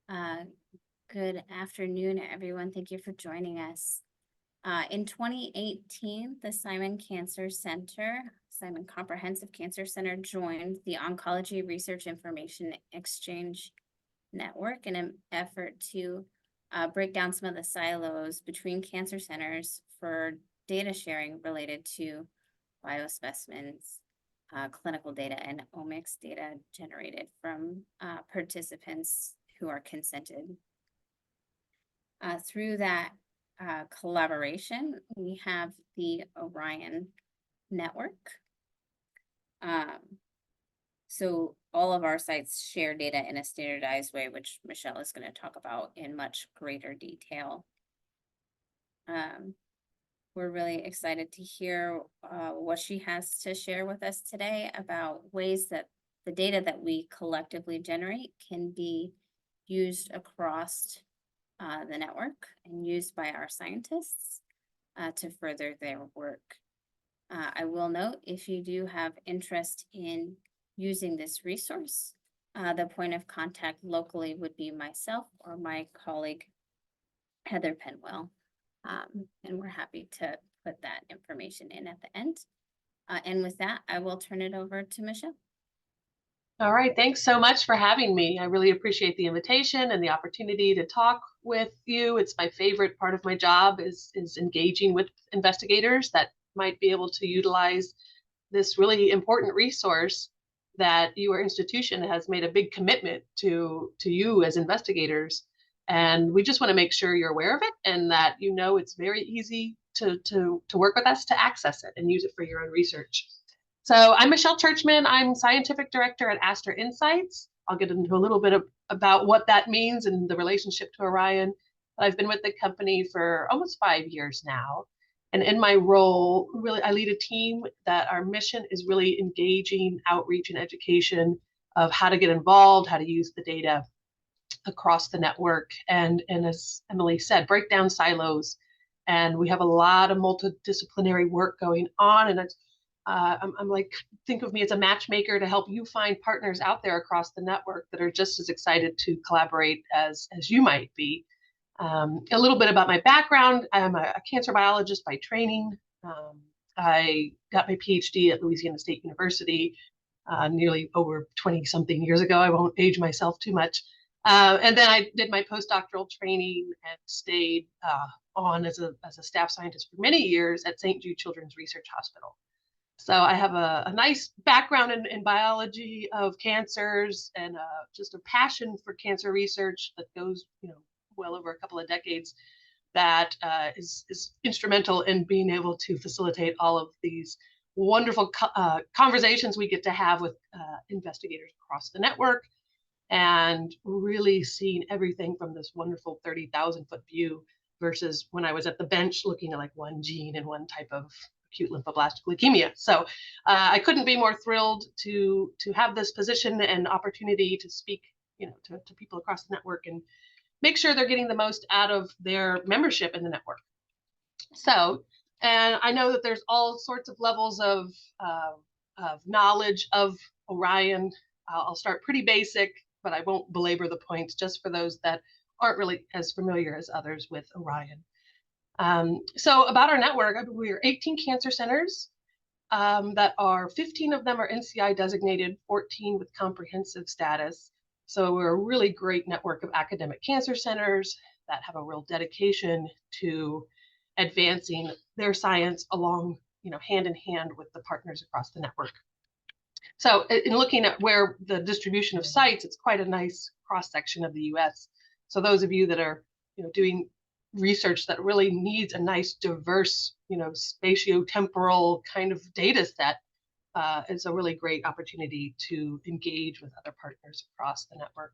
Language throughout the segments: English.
Uh, Good afternoon, everyone. Thank you for joining us. In 2018, the Simon Comprehensive Cancer Center joined the Oncology Research Information Exchange Network in an effort to break down some of the silos between cancer centers for data sharing related to biospecimens, clinical data, and omics data generated from participants who are consented. Through that collaboration, we have the ORIEN network. So all of our sites share data in a standardized way, which Michelle is going to talk about in much greater detail. We're really excited to hear what she has to share with us today about ways that the data that we collectively generate can be used across the network and used by our scientists to further their work. I will note, if you do have interest in using this resource, the point of contact locally would be myself or my colleague, Heather Penwell. And we're happy to put that information in at the end. And with that, I will turn it over to Michelle. All right, thanks so much for having me. I really appreciate the invitation and the opportunity to talk with you. It's my favorite part of my job is engaging with investigators that might be able to utilize this really important resource that your institution has made a big commitment to you as investigators. And we just want to make sure you're aware of it and that you know it's very easy to work with us to access it and use it for your own research. So I'm Michelle Churchman. I'm scientific director at Aster Insights. I'll get into a little bit about what that means and the relationship to ORIEN. I've been with the company for almost 5 years now. And in my role, really, I lead a team that our mission is really engaging outreach and education of how to get involved, how to use the data across the network. And as Emily said, break down silos. And we have a lot of multidisciplinary work going on. And I'm like, think of me as a matchmaker to help you find partners out there across the network that are just as excited to collaborate as you might be. A little bit about my background. I'm a cancer biologist by training. I got my PhD at Louisiana State University nearly over 20-something years ago. I won't age myself too much. And then I did my postdoctoral training and stayed on as a staff scientist for many years at St. Jude Children's Research Hospital. So I have a nice background in biology of cancers and just a passion for cancer research that goes, well over a couple of decades. That is instrumental in being able to facilitate all of these wonderful conversations we get to have with investigators across the network, and really seeing everything from this wonderful 30,000-foot view versus when I was at the bench looking at like one gene and one type of acute lymphoblastic leukemia. So I couldn't be more thrilled to have this position and opportunity to speak, to people across the network and make sure they're getting the most out of their membership in the network. So, and I know that there's all sorts of levels of knowledge of ORIEN. I'll start pretty basic, but I won't belabor the points just for those that aren't really as familiar as others with ORIEN. So about our network, we're 18 cancer centers that are 15 of them are NCI designated, 14 with comprehensive status. So we're a really great network of academic cancer centers that have a real dedication to advancing their science along, hand in hand with the partners across the network. So in looking at where the distribution of sites, it's quite a nice cross-section of the US. So those of you that are, doing research that really needs a nice, diverse, spatio-temporal kind of data set, is a really great opportunity to engage with other partners across the network.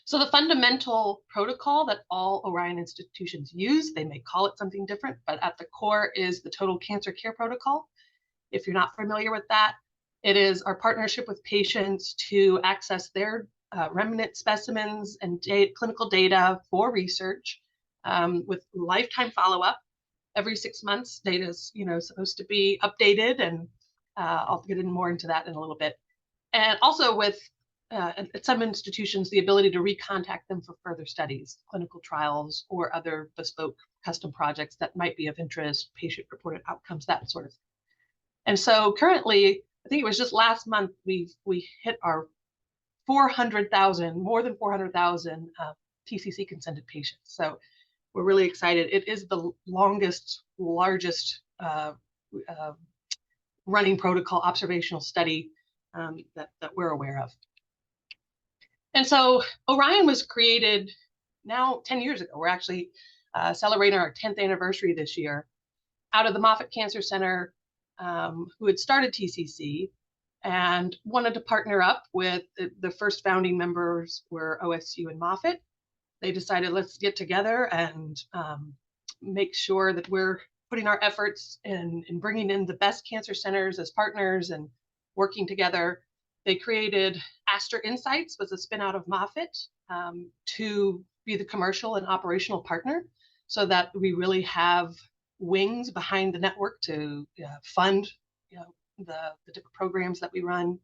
So the fundamental protocol that all ORIEN institutions use, they may call it something different, but at the core is the Total Cancer Care Protocol. If you're not familiar with that, it is our partnership with patients to access their remnant specimens and clinical data for research with lifetime follow-up. Every 6 months, data is supposed to be updated, and I'll get more into that in a little bit. And also with at some institutions, the ability to recontact them for further studies, clinical trials, or other bespoke custom projects that might be of interest, patient-reported outcomes, that sort of thing. And so currently, I think it was just last month, we hit our 400,000, more than 400,000 TCC consented patients. So we're really excited. It is the longest, largest running protocol observational study that we're aware of. And so ORIEN was created now 10 years ago. We're actually celebrating our 10th anniversary this year, out of the Moffitt Cancer Center, who had started TCC and wanted to partner up with the first founding members were OSU and Moffitt. They decided, let's get together and make sure that we're putting our efforts in bringing in the best cancer centers as partners and working together. They created Aster Insights, was a spin out of Moffitt, to be the commercial and operational partner, so that we really have wings behind the network to fund the different programs that we run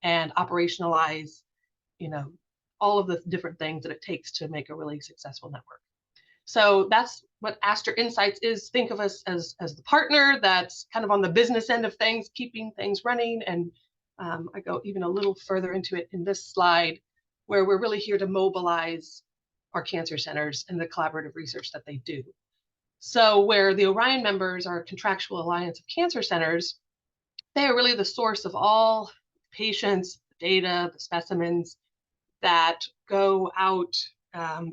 and operationalize all of the different things that it takes to make a really successful network. So that's what Aster Insights is. Think of us as the partner that's kind of on the business end of things, keeping things running. And I go even a little further into it in this slide, where we're really here to mobilize our cancer centers and the collaborative research that they do. So where the ORIEN members are a contractual alliance of cancer centers, they are really the source of all patients, the data, the specimens that go out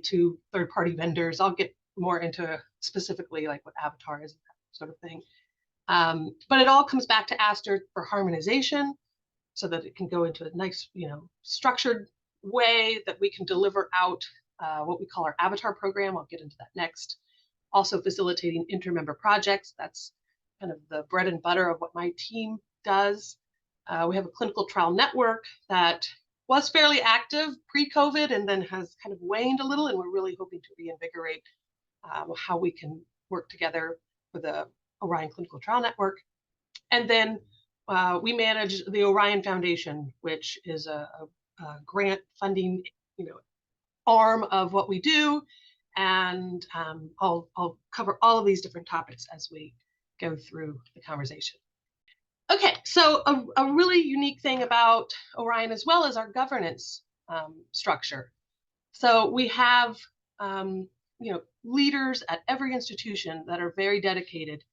to third-party vendors. I'll get more into specifically like what Avatar is, that sort of thing. But it all comes back to Aster for harmonization, so that it can go into a nice, structured way that we can deliver out what we call our Avatar program. I'll get into that next. Also facilitating intermember projects. That's kind of the bread and butter of what my team does. We have a clinical trial network that was fairly active pre-COVID and then has kind of waned a little, and we're really hoping to reinvigorate how we can work together with the ORIEN Clinical Trial Network. And then we manage the ORIEN Foundation, which is a grant funding arm of what we do. And I'll cover all of these different topics as we go through the conversation. Okay, so a really unique thing about ORIEN, as well as our governance structure. So we have leaders at every institution that are very dedicated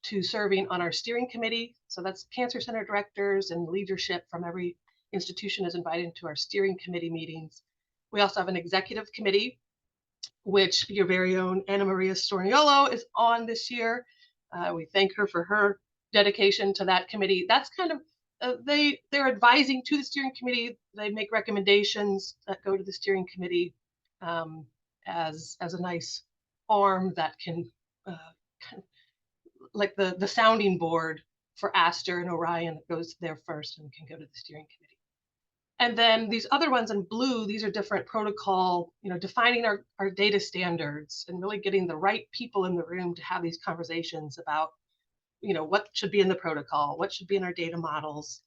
to serving on our steering committee. So that's cancer center directors and leadership from every institution is invited to our steering committee meetings. We also have an executive committee, which your very own Anna Maria Storniolo is on this year. We thank her for her dedication to that committee. That's kind of, they're advising to the steering committee. They make recommendations that go to the steering committee as a nice arm that can, kind of like the sounding board for Aster and ORIEN, that goes there first and can go to the steering committee. And then these other ones in blue, these are different protocol, defining our data standards and really getting the right people in the room to have these conversations about, what should be in the protocol, what should be in our data models.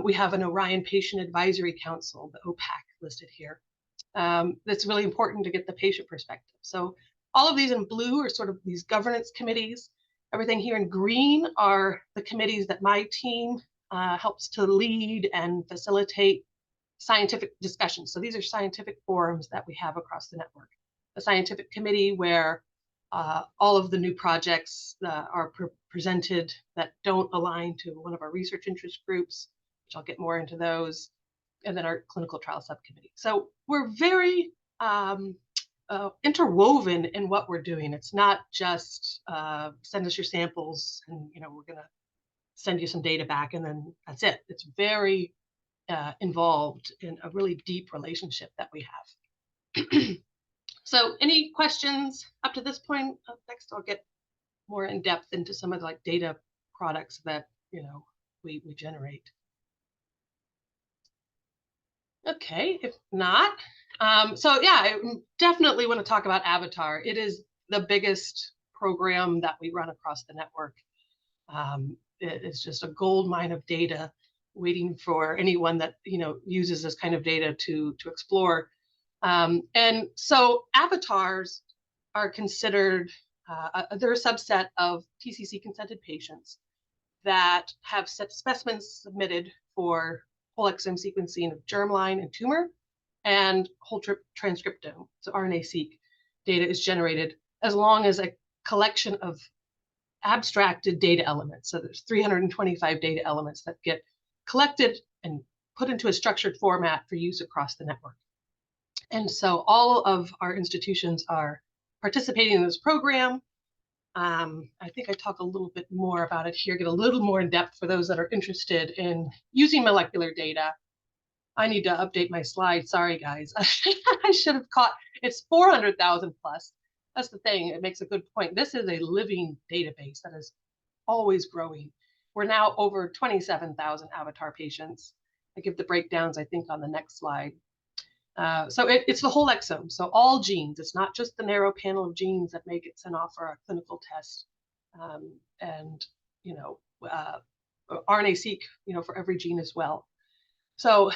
We have an ORIEN Patient Advisory Council, the OPAC listed here. That's really important to get the patient perspective. So all of these in blue are sort of these governance committees. Everything here in green are the committees that my team helps to lead and facilitate scientific discussions. So these are scientific forums that we have across the network. A scientific committee where all of the new projects are presented that don't align to one of our research interest groups, which I'll get more into those, and then our clinical trial subcommittee. So we're very interwoven in what we're doing. It's not just send us your samples and we're gonna send you some data back and then that's it. It's very involved in a really deep relationship that we have. So any questions up to this point? Next, I'll get more in depth into some of the data products that we generate. Okay, if not, so yeah, I definitely want to talk about Avatar. It is the biggest program that we run across the network. It's just a gold mine of data waiting for anyone that uses this kind of data to explore. And so avatars are considered, they're a subset of TCC consented patients that have specimens submitted for whole exome sequencing of germline and tumor, and whole transcriptome, so RNA-seq data is generated, as long as a collection of abstracted data elements. So there's 325 data elements that get collected and put into a structured format for use across the network. And so all of our institutions are participating in this program. I think I talk a little bit more about it here, get a little more in depth for those that are interested in using molecular data. I need to update my slide. Sorry, guys. I should have caught, it's 400,000 plus. That's the thing. It makes a good point. This is a living database that is always growing. We're now over 27,000 avatar patients. I give the breakdowns, I think, on the next slide. So it's the whole exome. So all genes. It's not just the narrow panel of genes that make it sent off for a clinical test. And RNA-seq, for every gene as well. So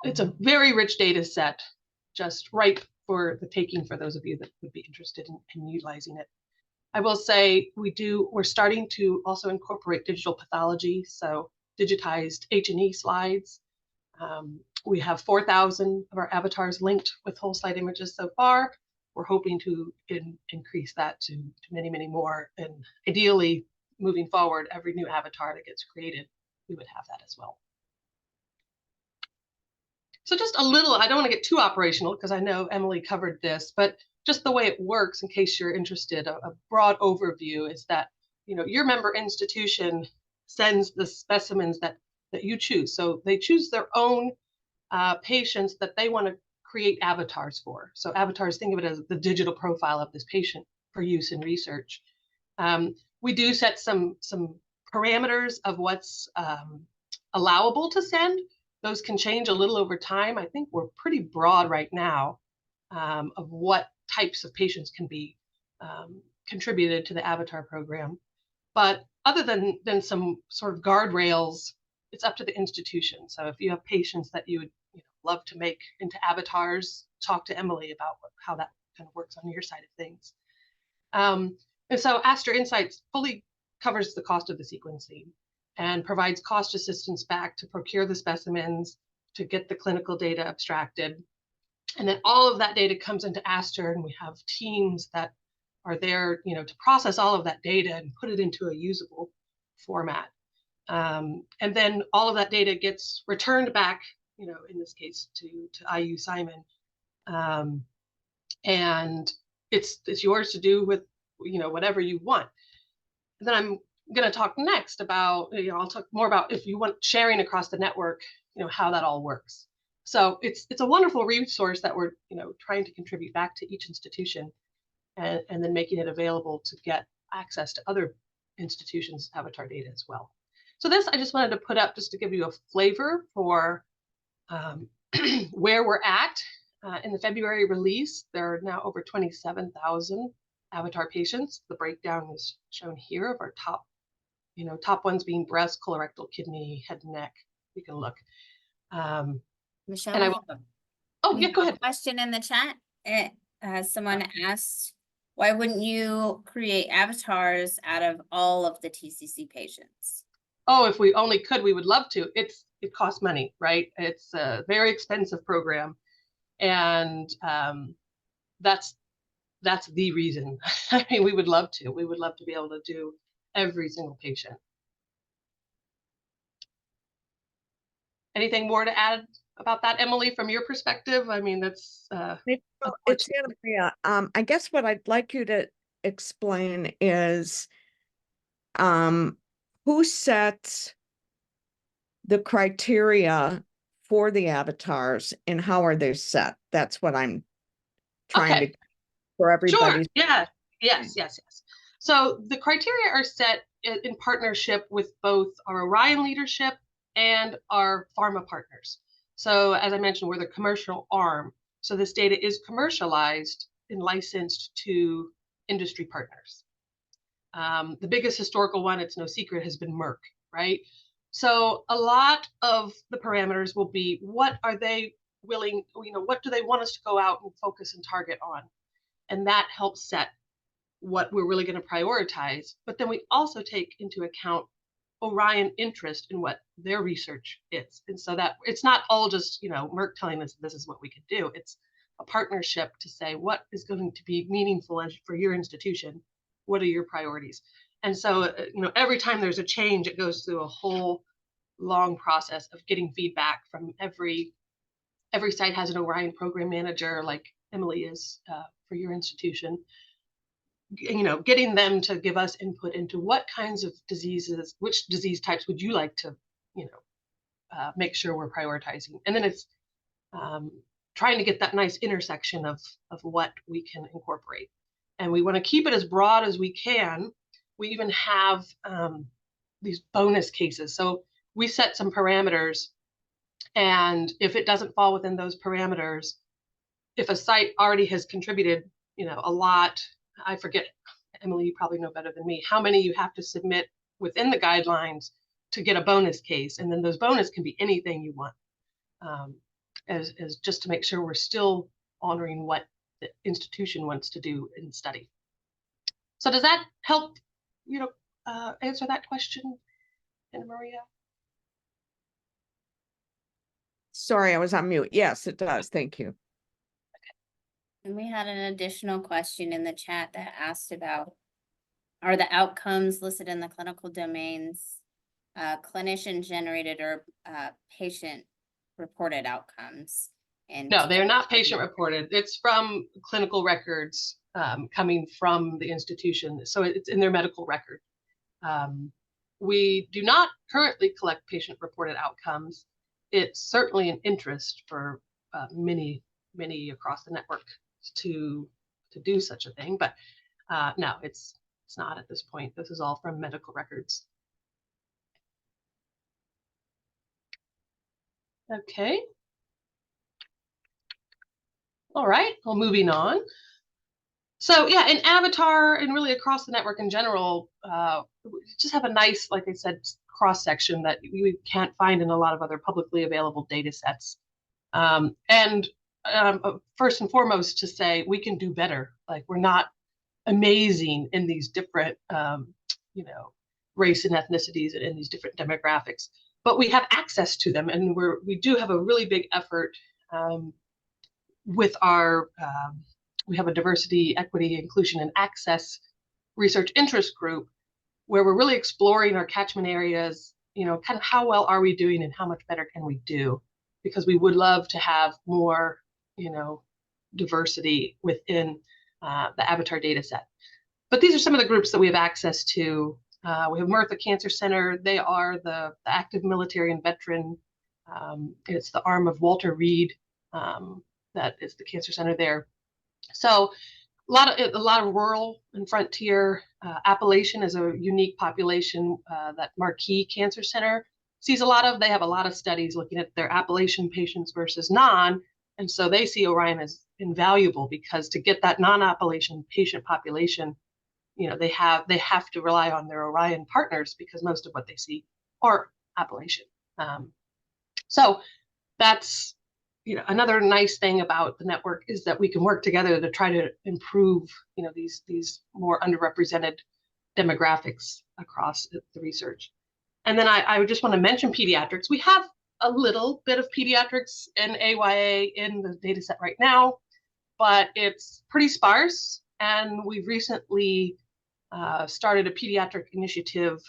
it's a very rich data set, just ripe for the taking for those of you that would be interested in utilizing it. I will say we're starting to also incorporate digital pathology, so digitized H&E slides. We have 4,000 of our avatars linked with whole slide images so far. We're hoping to increase that to many, many more. And ideally, moving forward, every new avatar that gets created, we would have that as well. So just a little, I don't want to get too operational because I know Emily covered this, but just the way it works, in case you're interested, a broad overview is that, your member institution sends the specimens that you choose. So they choose their own patients that they want to create avatars for. So avatars, think of it as the digital profile of this patient for use in research. We do set some parameters of what's allowable to send. Those can change a little over time. I think we're pretty broad right now of what types of patients can be contributed to the avatar program. But other than some sort of guardrails, it's up to the institution. So if you have patients that you would love to make into avatars, talk to Emily about how that kind of works on your side of things. And so Aster Insights fully covers the cost of the sequencing and provides cost assistance back to procure the specimens, to get the clinical data abstracted. And then all of that data comes into Aster, and we have teams that are there, to process all of that data and put it into a usable format. And then all of that data gets returned back, in this case to IU Simon. And it's yours to do with, whatever you want. And then I'm going to talk next about, I'll talk more about if you want sharing across the network, how that all works. So it's a wonderful resource that we're, trying to contribute back to each institution and then making it available to get access to other institutions' avatar data as well. So this I just wanted to put up just to give you a flavor for where we're at. In the February release, there are now over 27,000 avatar patients. The breakdown is shown here of our top ones being breast, colorectal, kidney, head and neck. You can look. Michelle, and I will, go ahead. Question in the chat. Someone asked, why wouldn't you create avatars out of all of the TCC patients? Oh, if we only could, we would love to. It costs money, right? It's a very expensive program. And that's the reason. I mean, we would love to. We would love to be able to do every single patient. Anything more to add about that, Emily, from your perspective? I mean, that's it's Andrea. I guess what I'd like you to explain is who sets the criteria for the avatars and how are they set? That's what I'm trying to for everybody. Sure. Yeah. Yes. So the criteria are set in partnership with both our ORIEN leadership and our pharma partners. So as I mentioned, we're the commercial arm. So this data is commercialized and licensed to industry partners. The biggest historical one, it's no secret, has been Merck, right? So a lot of the parameters will be, what are they willing, what do they want us to go out and focus and target on? And that helps set what we're really going to prioritize. But then we also take into account ORIEN interest in what their research is. And so that it's not all just, Merck telling us this is what we can do. It's a partnership to say what is going to be meaningful for your institution. What are your priorities? And so, every time there's a change, it goes through a whole long process of getting feedback from every site has an ORIEN program manager, like Emily is for your institution. Getting them to give us input into what kinds of diseases, which disease types would you like to, make sure we're prioritizing. And then it's trying to get that nice intersection of what we can incorporate. And we want to keep it as broad as we can. We even have these bonus cases. So we set some parameters, and if it doesn't fall within those parameters, if a site already has contributed, a lot, I forget, Emily, you probably know better than me, how many you have to submit within the guidelines to get a bonus case. And then those bonus can be anything you want, as just to make sure we're still honoring what the institution wants to do in study. So does that help, answer that question, Anna Maria? Sorry, I was on mute. Yes, it does. Thank you. And we had an additional question in the chat that asked about, are the outcomes listed in the clinical domains clinician generated or patient reported outcomes? And no, they're not patient reported. It's from clinical records coming from the institution. So it's in their medical record. We do not currently collect patient reported outcomes. It's certainly an interest for many across the network to do such a thing, but no, it's not at this point. This is all from medical records. Okay. All right, well, moving on. So yeah, in Avatar and really across the network in general, we just have a nice, like I said, cross section that we can't find in a lot of other publicly available data sets. And first and foremost, to say we can do better. Like, we're not amazing in these different, race and ethnicities and in these different demographics, but we have access to them, and we do have a really big effort with our. We have a diversity, equity, inclusion, and access research interest group where we're really exploring our catchment areas, kind of how well are we doing and how much better can we do? Because we would love to have more, diversity within the Avatar data set. But these are some of the groups that we have access to. We have Martha Cancer Center. They are the active military and veteran. It's the arm of Walter Reed that is the cancer center there. So a lot of rural and frontier. Appalachian is a unique population that Marquis Cancer Center sees a lot of. They have a lot of studies looking at their Appalachian patients versus non, and so they see ORIEN as invaluable because to get that non-Appalachian patient population, they have to rely on their ORIEN partners because most of what they see are Appalachian. So that's another nice thing about the network is that we can work together to try to improve, these more underrepresented demographics across the research. And then I would just want to mention pediatrics. We have a little bit of pediatrics in AYA in the data set right now, but it's pretty sparse. And we've recently started a pediatric initiative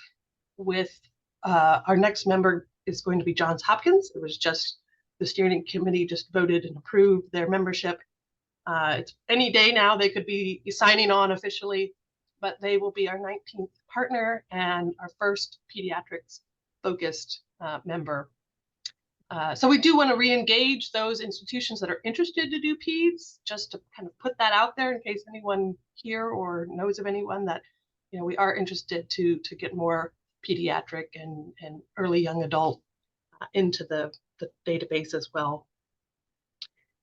with our next member is going to be Johns Hopkins. It was just the steering committee just voted and approved their membership. It's any day now they could be signing on officially, but they will be our 19th partner and our first pediatrics focused member. So we do want to re-engage those institutions that are interested to do peds, just to kind of put that out there in case anyone here or knows of anyone that, we are interested to get more pediatric and early young adult into the database as well.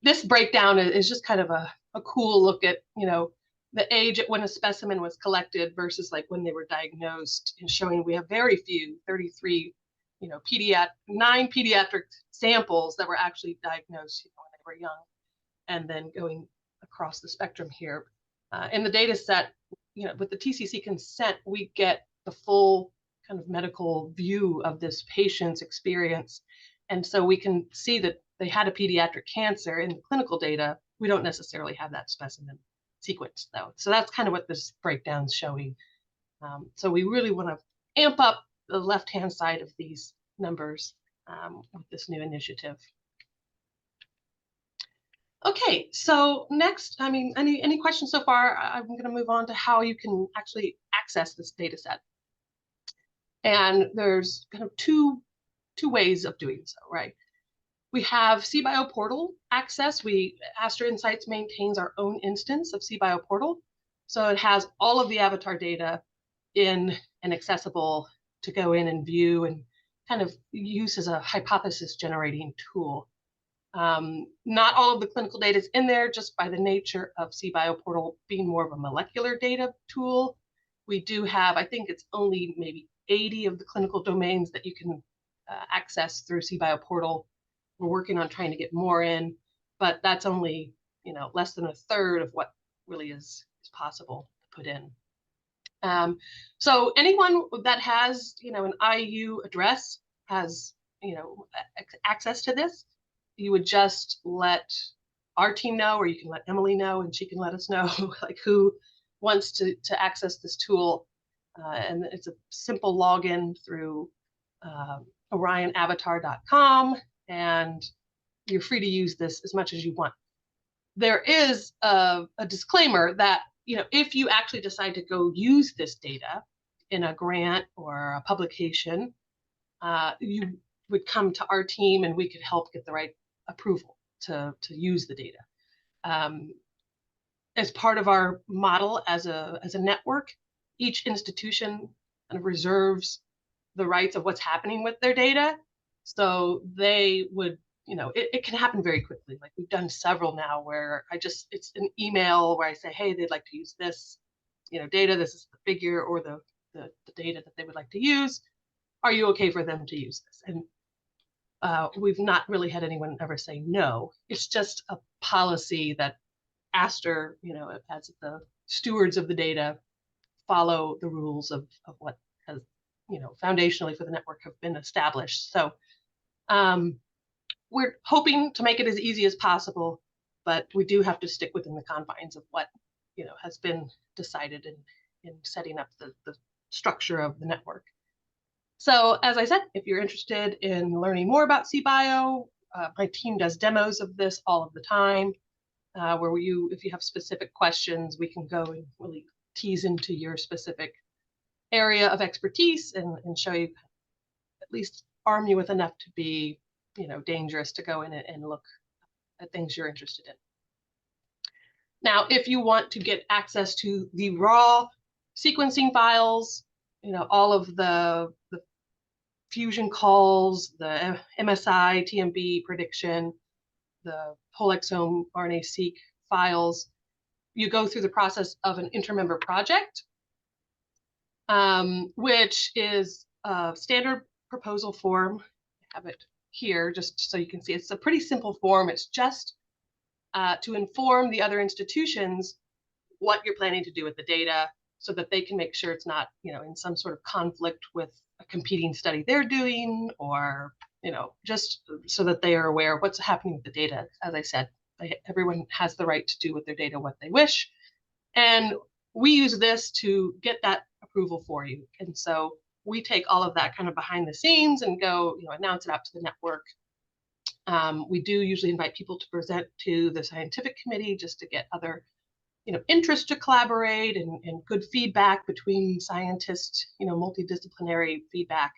This breakdown is just kind of a cool look at, the age at when a specimen was collected versus like when they were diagnosed, and showing we have very few, 33 9 pediatric samples that were actually diagnosed when they were young, and then going across the spectrum here. In the data set, with the TCC consent, we get the full kind of medical view of this patient's experience. And so we can see that they had a pediatric cancer in the clinical data. We don't necessarily have that specimen sequence though. So that's kind of what this breakdown's showing. So we really want to amp up the left-hand side of these numbers with this new initiative. Okay, so next, any questions so far? I'm going to move on to how you can actually access this data set. And there's kind of two ways of doing so, right? We have CBio Portal access. Aster Insights maintains our own instance of CBio Portal. So it has all of the avatar data in and accessible to go in and view and kind of use as a hypothesis generating tool. Not all of the clinical data is in there just by the nature of CBio Portal being more of a molecular data tool. We do have, I think it's only maybe 80 of the clinical domains that you can access through CBio Portal. We're working on trying to get more in, but that's only less than a third of what really is possible to put in. So anyone that has an IU address has access to this. You would just let our team know, or you can let Emily know, and she can let us know like who wants to access this tool. And it's a simple login through orionavatar.com, and you're free to use this as much as you want. There is a disclaimer that if you actually decide to go use this data in a grant or a publication, you would come to our team and we could help get the right approval to use the data. As part of our model as a network, each institution kind of reserves the rights of what's happening with their data. So they would, it can happen very quickly. Like we've done several now where it's an email where I say, hey, they'd like to use this, data, this is the figure or the data that they would like to use. Are you okay for them to use this? And we've not really had anyone ever say no. It's just a policy that Aster, as the stewards of the data, follow the rules of what has, foundationally for the network have been established. So we're hoping to make it as easy as possible, but we do have to stick within the confines of what, has been decided in setting up the structure of the network. So as I said, if you're interested in learning more about CBio, my team does demos of this all of the time, where if you have specific questions, we can go and really tease into your specific area of expertise and show you, at least arm you with enough to be, dangerous to go in and look at things you're interested in. Now, if you want to get access to the raw sequencing files, all of the fusion calls, the MSI, TMB prediction, the whole exome RNA-seq files, you go through the process of an intermember project, which is a standard proposal form. I have it here just so you can see. It's a pretty simple form. It's just to inform the other institutions what you're planning to do with the data so that they can make sure it's not, in some sort of conflict with a competing study they're doing, or, just so that they are aware of what's happening with the data. As I said, everyone has the right to do with their data what they wish. And we use this to get that approval for you. And so we take all of that kind of behind the scenes and go, announce it out to the network. We do usually invite people to present to the scientific committee just to get other, interest to collaborate and good feedback between scientists, multidisciplinary feedback,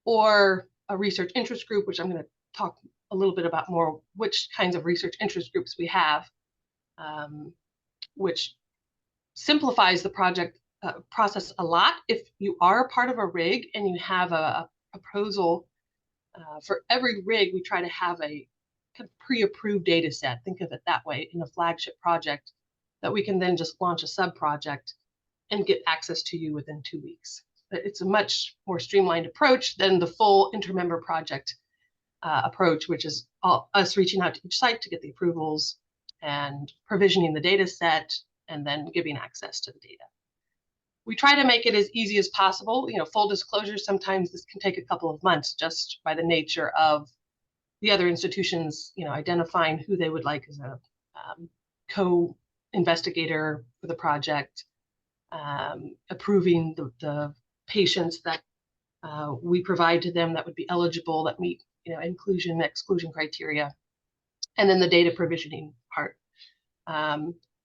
or a research interest group, which I'm going to talk a little bit about more, which kinds of research interest groups we have, which simplifies the project process a lot. If you are a part of a RIG and you have a proposal, for every RIG, we try to have a kind of pre-approved data set, think of it that way, in a flagship project that we can then just launch a sub-project and get access to you within 2 weeks. it's a much more streamlined approach than the full intermember project approach, which is us reaching out to each site to get the approvals and provisioning the data set and then giving access to the data. We try to make it as easy as possible. Full disclosure, sometimes this can take a couple of months just by the nature of the other institutions, identifying who they would like as a co-investigator for the project, approving the patients that we provide to them that would be eligible, that meet inclusion, exclusion criteria, and then the data provisioning part.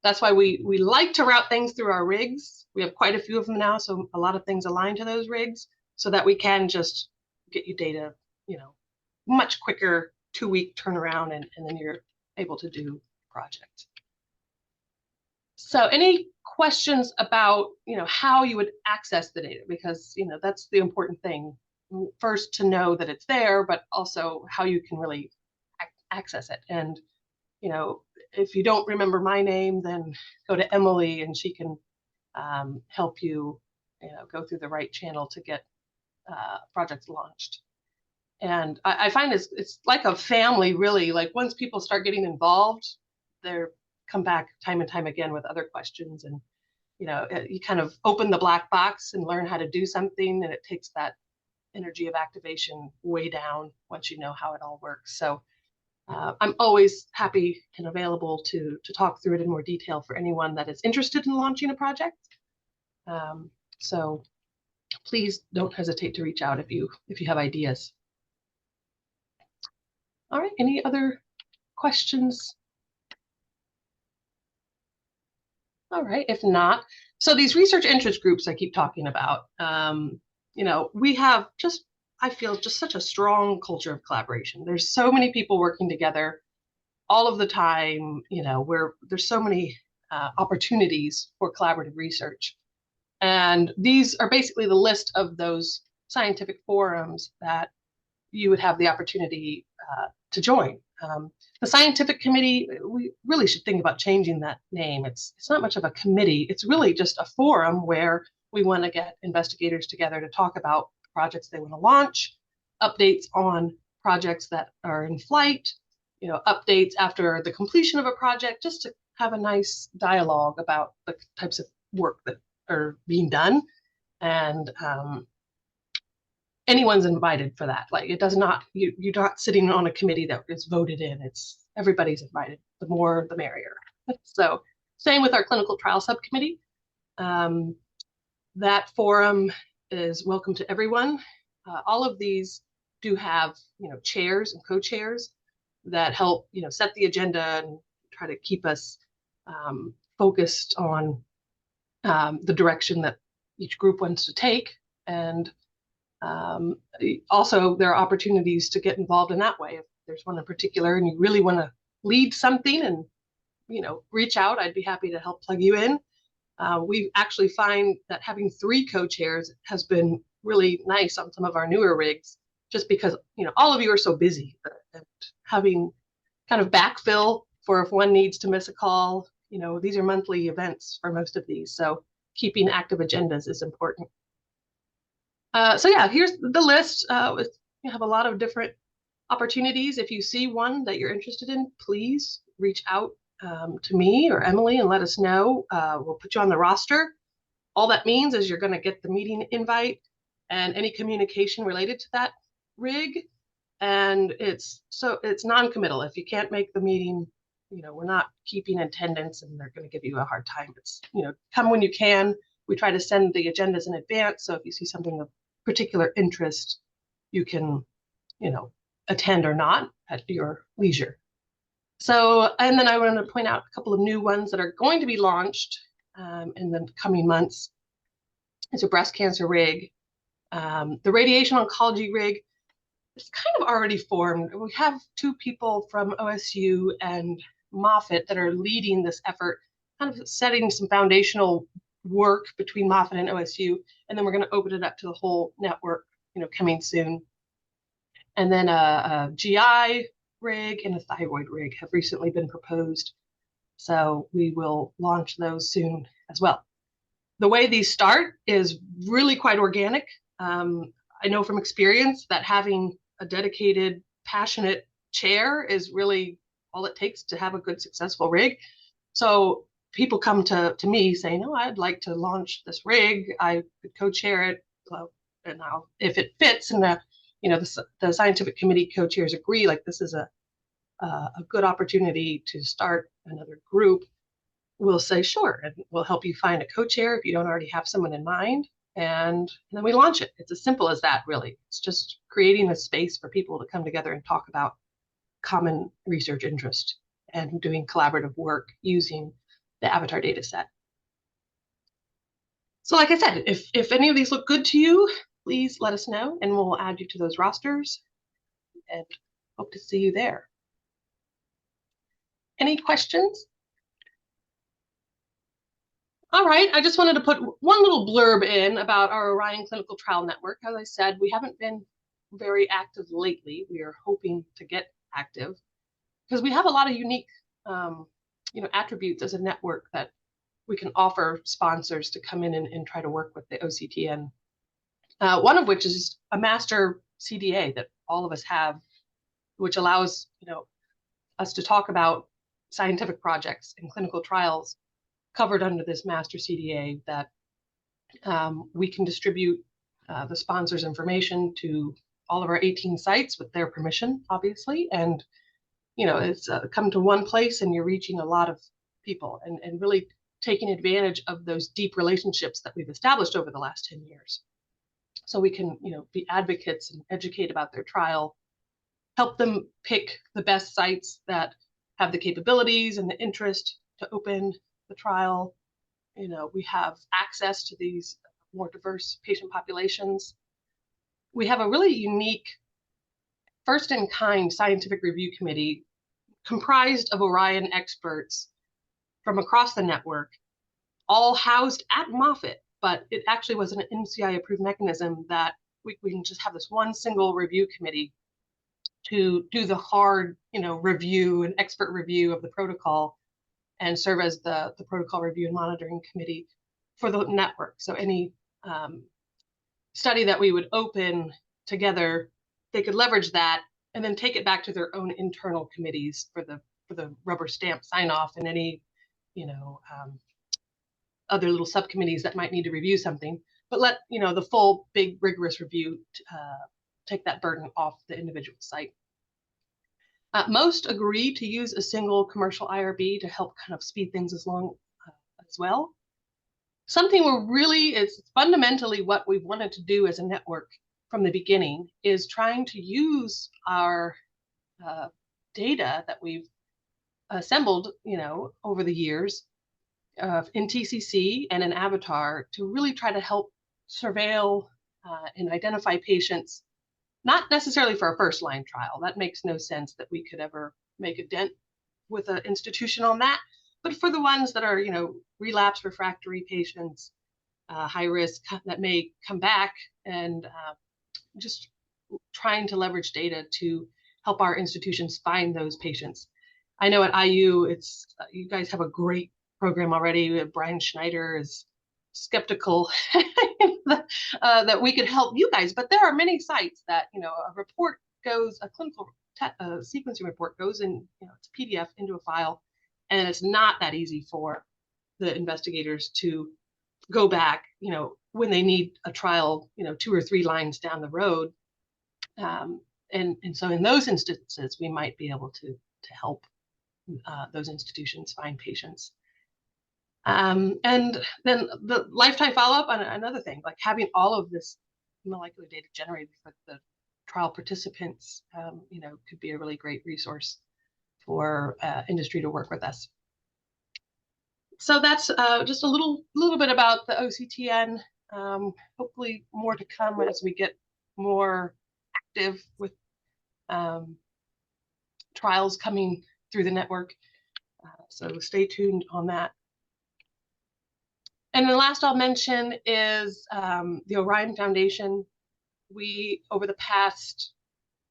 That's why we like to route things through our rigs. We have quite a few of them now, so a lot of things align to those rigs so that we can just get you data, much quicker, 2-week turnaround, and then you're able to do the project. So any questions about, how you would access the data? Because, that's the important thing. First, to know that it's there, but also how you can really access it. And, if you don't remember my name, then go to Emily and she can help you, go through the right channel to get projects launched. And I find it's like a family, really. Like once people start getting involved, they come back time and time again with other questions. And, you kind of open the black box and learn how to do something, and it takes that energy of activation way down once you know how it all works. So I'm always happy and available to talk through it in more detail for anyone that is interested in launching a project. So please don't hesitate to reach out if you have ideas. All right, any other questions? All right, if not, so these research interest groups I keep talking about, we have I feel just such a strong culture of collaboration. There's so many people working together all of the time, where there's so many opportunities for collaborative research. And these are basically the list of those scientific forums that you would have the opportunity to join. The scientific committee, we really should think about changing that name. It's not much of a committee. It's really just a forum where we want to get investigators together to talk about projects they want to launch, updates on projects that are in flight, updates after the completion of a project, just to have a nice dialogue about the types of work that are being done. And anyone's invited for that. Like, it does not, you're not sitting on a committee that is voted in. It's everybody's invited. The more, the merrier. So same with our clinical trial subcommittee. That forum is welcome to everyone. All of these do have, chairs and co-chairs that help, set the agenda and try to keep us focused on the direction that each group wants to take. And also there are opportunities to get involved in that way. If there's one in particular and you really want to lead something and, reach out, I'd be happy to help plug you in. We actually find that having 3 co-chairs has been really nice on some of our newer rigs, just because, all of you are so busy, and having kind of backfill for if one needs to miss a call, these are monthly events for most of these. So keeping active agendas is important. So yeah, here's the list. You have a lot of different opportunities. If you see one that you're interested in, please reach out to me or Emily and let us know. We'll put you on the roster. All that means is you're going to get the meeting invite and any communication related to that rig. And it's non-committal. If you can't make the meeting, we're not keeping attendance and they're going to give you a hard time. It's, come when you can. We try to send the agendas in advance. So if you see something of particular interest, you can, attend or not at your leisure. So, and then I want to point out a couple of new ones that are going to be launched in the coming months. It's a breast cancer rig. The radiation oncology rig is kind of already formed. We have 2 people from OSU and Moffitt that are leading this effort, kind of setting some foundational work between Moffitt and OSU, and then we're going to open it up to the whole network, coming soon. And then a GI rig and a thyroid rig have recently been proposed. So we will launch those soon as well. The way these start is really quite organic. I know from experience that having a dedicated, passionate chair is really all it takes to have a good, successful rig. So people come to me saying, "Oh, I'd like to launch this rig. I could co-chair it, and now if it fits, and the scientific committee co-chairs agree, like this is a good opportunity to start another group." We'll say, "Sure," and we'll help you find a co-chair if you don't already have someone in mind, and then we launch it. It's as simple as that, really. It's just creating a space for people to come together and talk about common research interest and doing collaborative work using the Avatar data set. So like I said, if any of these look good to you, please let us know and we'll add you to those rosters, and hope to see you there. Any questions? All right, I just wanted to put one little blurb in about our ORIEN Clinical Trial Network. As I said, we haven't been very active lately. We are hoping to get active because we have a lot of unique attributes as a network that we can offer sponsors to come in and try to work with the OCTN. One of which is a master CDA that all of us have, which allows us to talk about scientific projects and clinical trials covered under this master CDA that we can distribute the sponsors' information to all of our 18 sites with their permission, obviously. And, it's come to one place and you're reaching a lot of people and really taking advantage of those deep relationships that we've established over the last 10 years. So we can, be advocates and educate about their trial, help them pick the best sites that have the capabilities and the interest to open the trial. We have access to these more diverse patient populations. We have a really unique first-in-kind scientific review committee comprised of ORIEN experts from across the network, all housed at Moffitt, but it actually was an NCI-approved mechanism that we can just have this one single review committee to do the hard, review and expert review of the protocol and serve as the protocol review and monitoring committee for the network. So any study that we would open together, they could leverage that and then take it back to their own internal committees for the rubber stamp sign off and any, other little subcommittees that might need to review something, but let the full big rigorous review take that burden off the individual site. Most agree to use a single commercial IRB to help kind of speed things along as well. Something it's fundamentally what we wanted to do as a network from the beginning is trying to use our data that we've assembled, over the years in TCC and in Avatar to really try to help surveil and identify patients, not necessarily for a first-line trial. That makes no sense that we could ever make a dent with an institution on that. But for the ones that are, relapse refractory patients, high risk that may come back, and just trying to leverage data to help our institutions find those patients. I know at IU, you guys have a great program already. Brian Schneider is skeptical that we could help you guys, but there are many sites that a clinical sequencing report goes in, it's a PDF into a file, and it's not that easy for the investigators to go back, when they need a trial, 2 or 3 lines down the road, and so in those instances we might be able to help those institutions find patients. And then the lifetime follow-up on another thing, like having all of this molecular data generated for the trial participants, could be a really great resource for industry to work with us. So that's just a little bit about the OCTN. Hopefully more to come as we get more active with trials coming through the network. So stay tuned on that. And the last I'll mention is the ORIEN Foundation. We, over the past,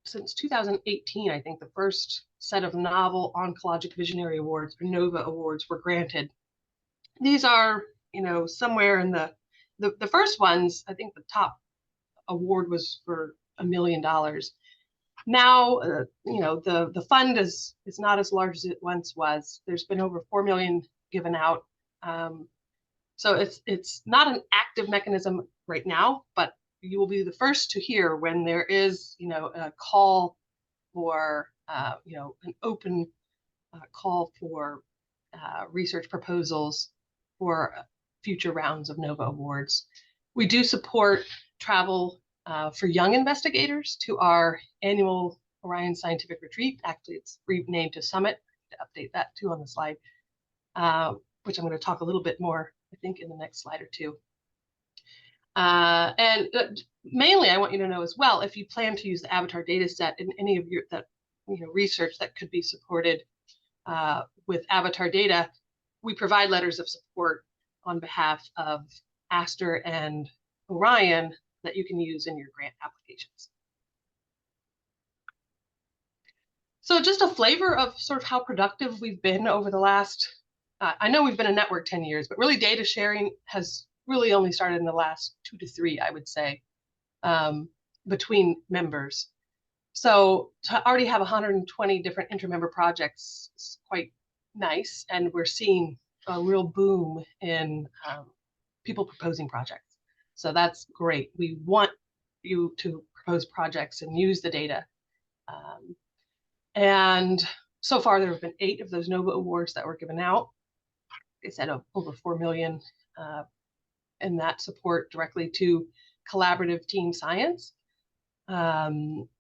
since 2018, I think the first set of novel oncologic visionary awards, or NOVA awards, were granted. These are you know, somewhere in the first ones, I think the top award was for $1 million. Now, you know, the fund is not as large as it once was. There's been over 4 million given out. So it's not an active mechanism right now, but you will be the first to hear when there is, you know, a call for, you know, an open call for research proposals for future rounds of NOVA awards. We do support travel for young investigators to our annual ORIEN Scientific Retreat. Actually, it's renamed to Summit, to update that too on the slide, which I'm going to talk a little bit more, I think, in the next slide or two. And mainly, I want you to know as well, if you plan to use the Avatar data set in any of your research that could be supported with Avatar data, we provide letters of support on behalf of Aster and ORIEN that you can use in your grant applications. So just a flavor of sort of how productive we've been over the last, I know we've been a network 10 years, but really data sharing has really only started in the last 2 to 3, I would say, between members. So to already have 120 different intermember projects is quite nice, and we're seeing a real boom in people proposing projects. So that's great. We want you to propose projects and use the data. And so far, there have been 8 of those NOVA awards that were given out. They said over 4 million in that support directly to collaborative team science.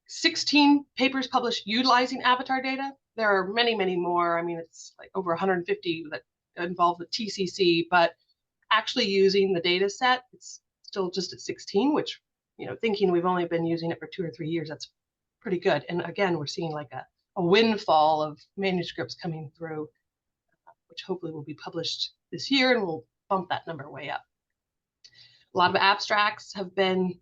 16 papers published utilizing Avatar data. There are many, many more. I mean, it's like over 150 that involve the TCC, but actually using the data set, it's still just at 16, which, you know, thinking we've only been using it for 2 or 3 years, that's pretty good. And again, we're seeing like a windfall of manuscripts coming through, which hopefully will be published this year, and we'll bump that number way up. A lot of abstracts have been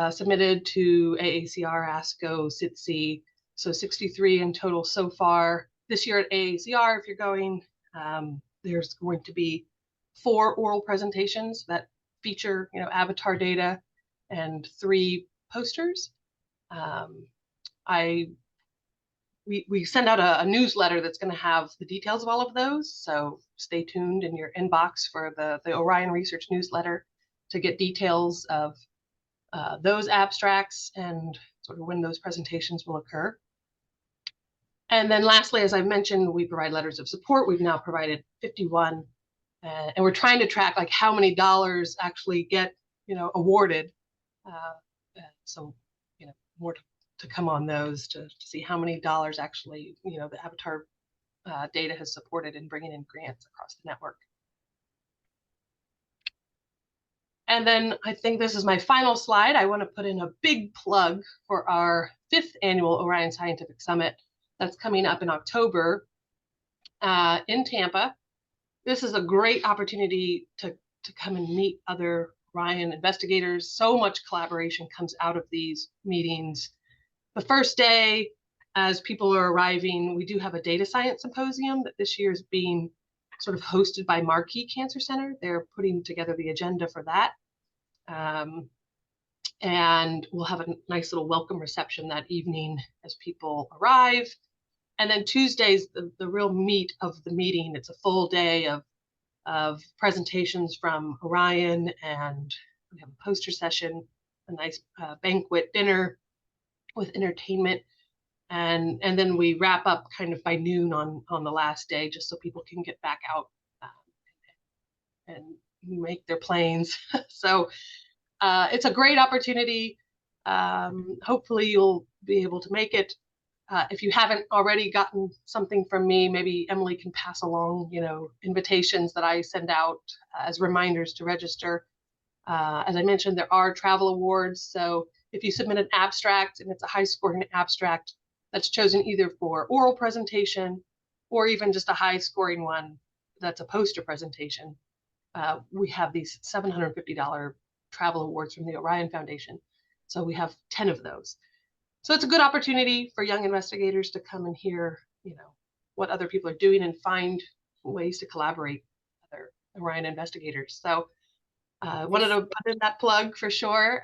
submitted to AACR, ASCO, SITC, so 63 in total so far. This year at AACR, if you're going, there's going to be 4 oral presentations that feature, you know, Avatar data and 3 posters. We send out a newsletter that's going to have the details of all of those, so stay tuned in your inbox for the ORIEN Research newsletter to get details of those abstracts and sort of when those presentations will occur. And then lastly, as I mentioned, we provide letters of support. We've now provided 51, and we're trying to track like how many dollars actually get, you know, awarded. So, you know, more to come on those to see how many dollars actually, you know, the Avatar data has supported in bringing in grants across the network. And then I think this is my final slide. I want to put in a big plug for our 5th annual ORIEN Scientific Summit that's coming up in October in Tampa. This is a great opportunity to come and meet other ORIEN investigators. So much collaboration comes out of these meetings. The first day, as people are arriving, we do have a data science symposium that this year is being sort of hosted by Marquis Cancer Center. They're putting together the agenda for that. And we'll have a nice little welcome reception that evening as people arrive. And then Tuesday's the real meat of the meeting. It's a full day of presentations from ORIEN, and we have a poster session, a nice banquet dinner with entertainment. And then we wrap up kind of by noon on the last day, just so people can get back out and make their planes. So it's a great opportunity. Hopefully you'll be able to make it. If you haven't already gotten something from me, maybe Emily can pass along, you know, invitations that I send out as reminders to register. As I mentioned, there are travel awards. So if you submit an abstract and it's a high scoring abstract that's chosen either for oral presentation or even just a high scoring one that's a poster presentation, we have these $750 travel awards from the ORIEN Foundation. So we have 10 of those. So it's a good opportunity for young investigators to come and hear, you know, what other people are doing and find ways to collaborate with other ORIEN investigators. So wanted to put in that plug for sure.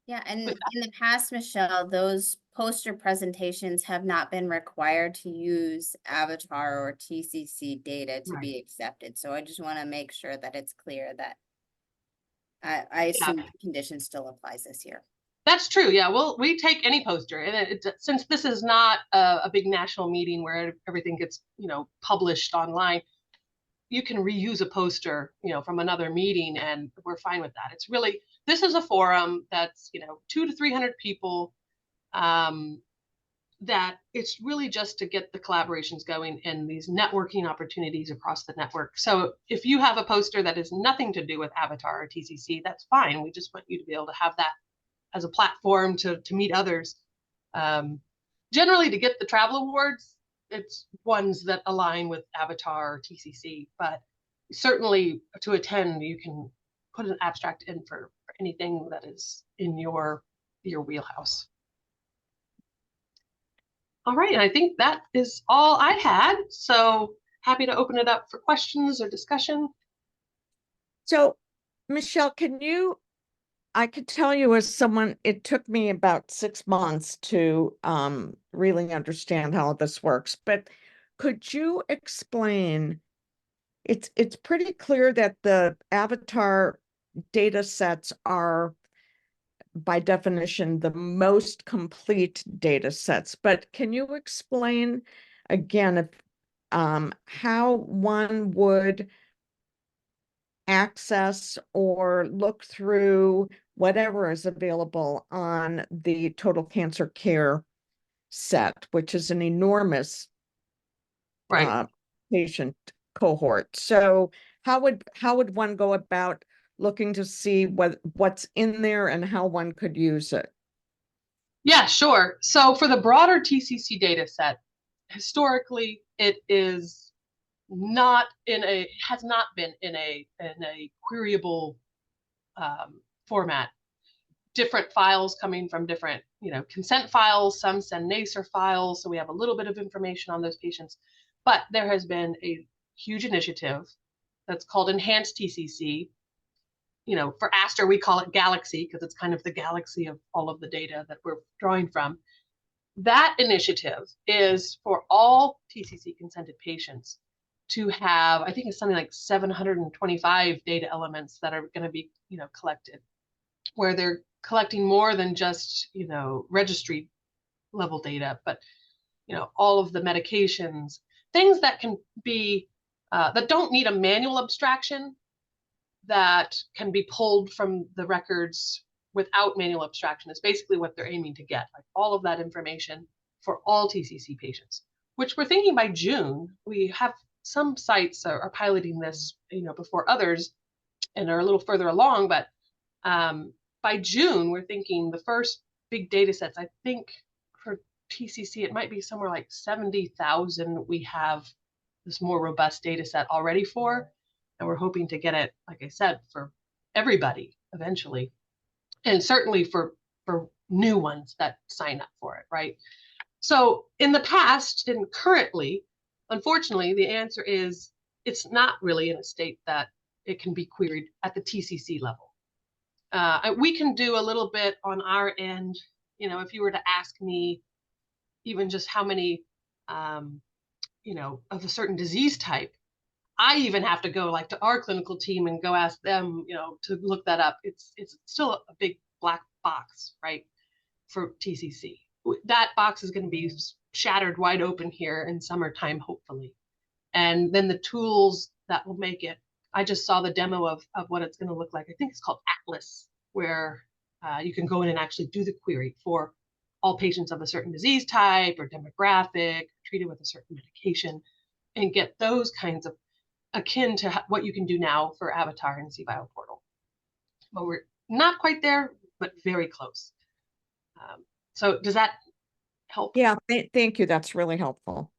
Yeah, and in the past, Michelle, those poster presentations have not been required to use Avatar or TCC data to be accepted. So I just want to make sure that it's clear that I assume the condition still applies this year. That's true. Yeah, well, we take any poster, and since this is not a big national meeting where everything gets, you know, published online, you can reuse a poster, you know, from another meeting, and we're fine with that. It's really, this is a forum that's, you know, 200 to 300 people, that it's really just to get the collaborations going and these networking opportunities across the network. So if you have a poster that has nothing to do with Avatar or TCC, that's fine. We just want you to be able to have that as a platform to meet others. Generally, to get the travel awards, it's ones that align with Avatar or TCC, but certainly to attend, you can put an abstract in for anything that is in your wheelhouse. All right, and I think that is all I had. So happy to open it up for questions or discussion. So, Michelle, I could tell you as someone, it took me about 6 months to really understand how this works, but could you explain, it's pretty clear that the Avatar data sets are by definition the most complete data sets, but can you explain again if how one would access or look through whatever is available on the total cancer care set, which is an enormous patient cohort. So how would one go about looking to see what's in there and how one could use it? Yeah, sure. So for the broader TCC data set, historically, it is not in a, has not been in a queryable format. Different files coming from different, you know, consent files, some send NACER files, so we have a little bit of information on those patients. But there has been a huge initiative that's called Enhanced TCC. You know, for Aster, we call it Galaxy because it's kind of the galaxy of all of the data that we're drawing from. That initiative is for all TCC consented patients to have, I think it's something like 725 data elements that are going to be, you know, collected, where they're collecting more than just, you know, registry level data, but, you know, all of the medications, things that can be, that don't need a manual abstraction, that can be pulled from the records without manual abstraction is basically what they're aiming to get, like all of that information for all TCC patients, which we're thinking by June. We have some sites are piloting this, you know, before others and are a little further along, but by June, we're thinking the first big data sets, I think for TCC, it might be somewhere like 70,000 we have this more robust data set already for. And we're hoping to get it, like I said, for everybody eventually. And certainly for new ones that sign up for it, right? So in the past and currently, unfortunately, the answer is it's not really in a state that it can be queried at the TCC level. We can do a little bit on our end. You know, if you were to ask me even just how many, you know, of a certain disease type, I even have to go like to our clinical team and go ask them, you know, to look that up. It's still a big black box, right, for TCC. That box is going to be shattered wide open here in summertime, hopefully. And then the tools that will make it. I just saw the demo of what it's going to look like. I think it's called Atlas, where you can go in and actually do the query for all patients of a certain disease type or demographic, treated with a certain medication, and get those kinds of akin to what you can do now for Avatar and CBio Portal. But we're not quite there, but very close. So does that help? Yeah, thank you. That's really helpful.